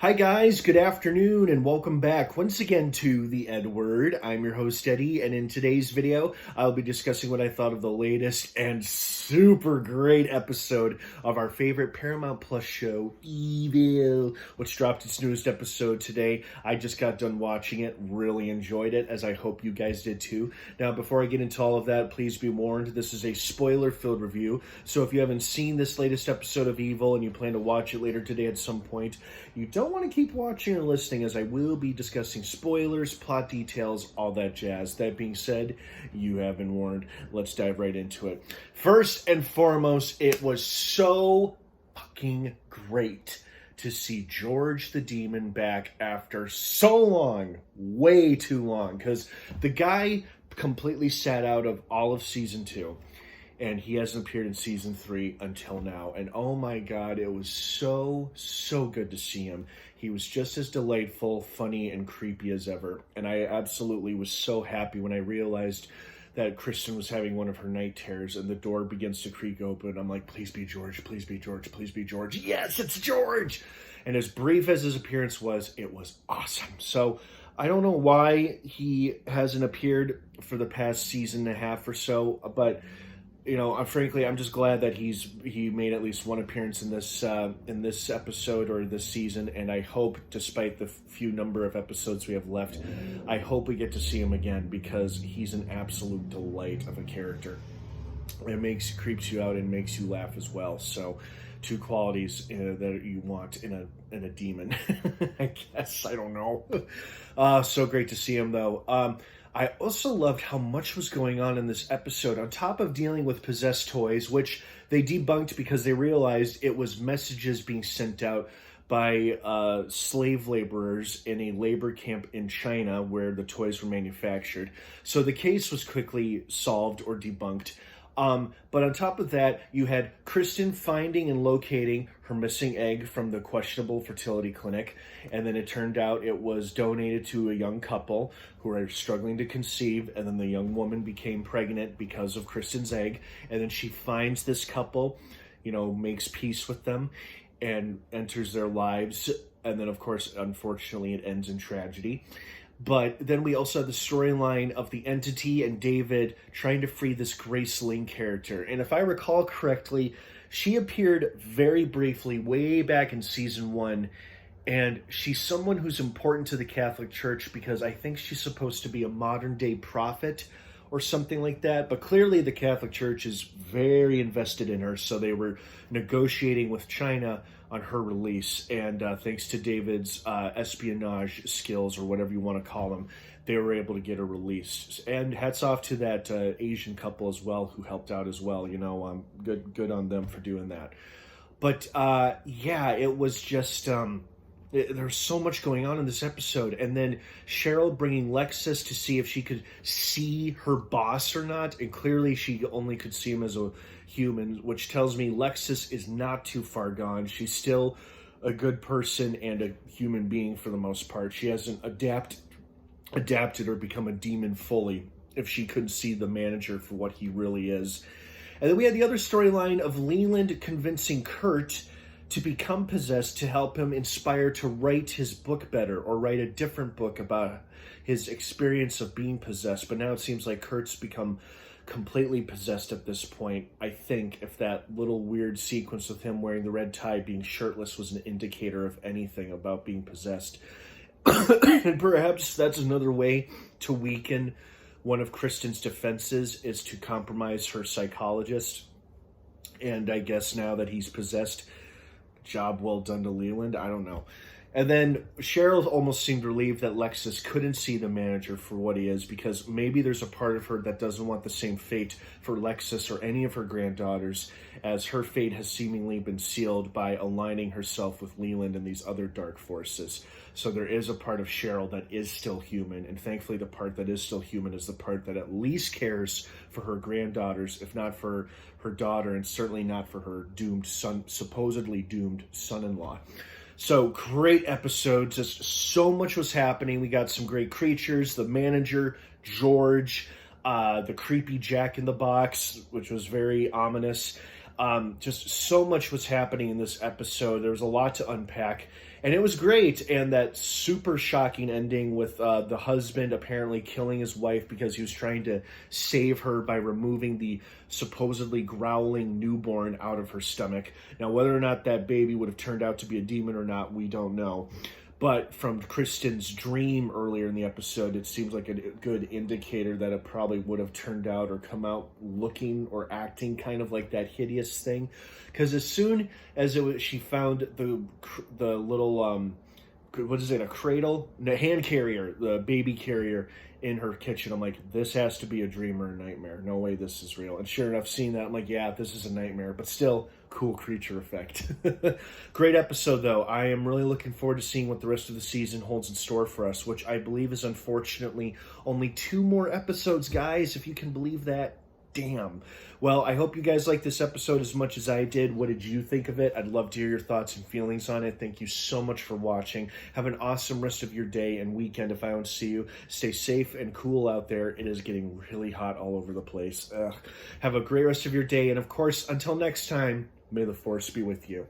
Hi guys, good afternoon and welcome back once again to the EdWord. I'm your host Eddie, and in today's video I'll be discussing what I thought of the latest and super great episode of our favorite Paramount Plus show, Evil, which dropped its newest episode today. I just got done watching it, really enjoyed it, as I hope you guys did too. Now before I get into all of that, please be warned, this is a spoiler-filled review, so if you haven't seen this latest episode of Evil and you plan to watch it later today at some point, you don't want to keep watching or listening, as I will be discussing spoilers, plot details, all that jazz. That being said, you have been warned. Let's dive right into it. First and foremost, it was so fucking great to see George the Demon back after so long, way too long, because the guy completely sat out of all of season 2. And he hasn't appeared in season 3 until now. And oh my god, it was so good to see him. He was just as delightful, funny, and creepy as ever. And I absolutely was so happy when I realized that Kristen was having one of her night terrors and the door begins to creak open. I'm like, please be George, please be George, please be George. Yes, it's George! And as brief as his appearance was, it was awesome. So I don't know why he hasn't appeared for the past season and a half or so, but you know, frankly, I'm just glad that he made at least one appearance in this episode or this season, and I hope, despite the few number of episodes we have left, I hope we get to see him again, because he's an absolute delight of a character. It creeps you out and makes you laugh as well. So, two qualities that you want in a demon, I guess. I don't know. So great to see him though. I also loved how much was going on in this episode. On top of dealing with possessed toys, which they debunked because they realized it was messages being sent out by slave laborers in a labor camp in China where the toys were manufactured. So the case was quickly solved or debunked. But on top of that, you had Kristen finding and locating her missing egg from the questionable fertility clinic, and then it turned out it was donated to a young couple who are struggling to conceive, and then the young woman became pregnant because of Kristen's egg, and then she finds this couple, you know, makes peace with them, and enters their lives, and then of course, unfortunately, it ends in tragedy. But then we also have the storyline of the entity and David trying to free this Grace Ling character. And if I recall correctly, she appeared very briefly way back in season 1. And she's someone who's important to the Catholic Church because I think she's supposed to be a modern day prophet or something like that. But clearly the Catholic Church is very invested in her. So they were negotiating with China on her release, and thanks to David's espionage skills, or whatever you want to call them, they were able to get her released. And hats off to that Asian couple as well, who helped out as well. You know, good on them for doing that. But yeah, it was just there's so much going on in this episode. And then Cheryl bringing Lexus to see if she could see her boss or not, and clearly she only could see him as a human, which tells me Lexus is not too far gone. She's still a good person and a human being for the most part. She hasn't adapted or become a demon fully, if she couldn't see the manager for what he really is. And then we had the other storyline of Leland convincing Kurt to become possessed to help him inspire to write his book better, or write a different book about his experience of being possessed. But now it seems like Kurt's become completely possessed at this point. I think if that little weird sequence with him wearing the red tie, being shirtless, was an indicator of anything about being possessed. And perhaps that's another way to weaken one of Kristen's defenses, is to compromise her psychologist. And I guess now that he's possessed, job well done to Leland. I don't know. And then Cheryl almost seemed relieved that Lexus couldn't see the manager for what he is, because maybe there's a part of her that doesn't want the same fate for Lexus or any of her granddaughters, as her fate has seemingly been sealed by aligning herself with Leland and these other dark forces. So there is a part of Cheryl that is still human, and thankfully the part that is still human is the part that at least cares for her granddaughters, if not for her daughter, and certainly not for her doomed son, supposedly doomed son-in-law. So great episode, just so much was happening. We got some great creatures, the manager, George, the creepy Jack in the Box, which was very ominous. Just so much was happening in this episode. There was a lot to unpack. And it was great. And that super shocking ending with the husband apparently killing his wife because he was trying to save her by removing the supposedly growling newborn out of her stomach. Now, whether or not that baby would have turned out to be a demon or not, we don't know. But from Kristen's dream earlier in the episode, it seems like a good indicator that it probably would have turned out or come out looking or acting kind of like that hideous thing. Because as soon as she found the little what is it, a cradle, a hand carrier, the baby carrier in her kitchen, I'm like, this has to be a dream or a nightmare. No way this is real. And sure enough, seeing that, I'm like, yeah, this is a nightmare, but still cool creature effect. Great episode, though. I am really looking forward to seeing what the rest of the season holds in store for us, which I believe is unfortunately only 2 more episodes, guys, if you can believe that. Damn. Well, I hope you guys liked this episode as much as I did. What did you think of it? I'd love to hear your thoughts and feelings on it. Thank you so much for watching. Have an awesome rest of your day and weekend if I don't see you. Stay safe and cool out there. It is getting really hot all over the place. Have a great rest of your day. And of course, until next time, may the force be with you.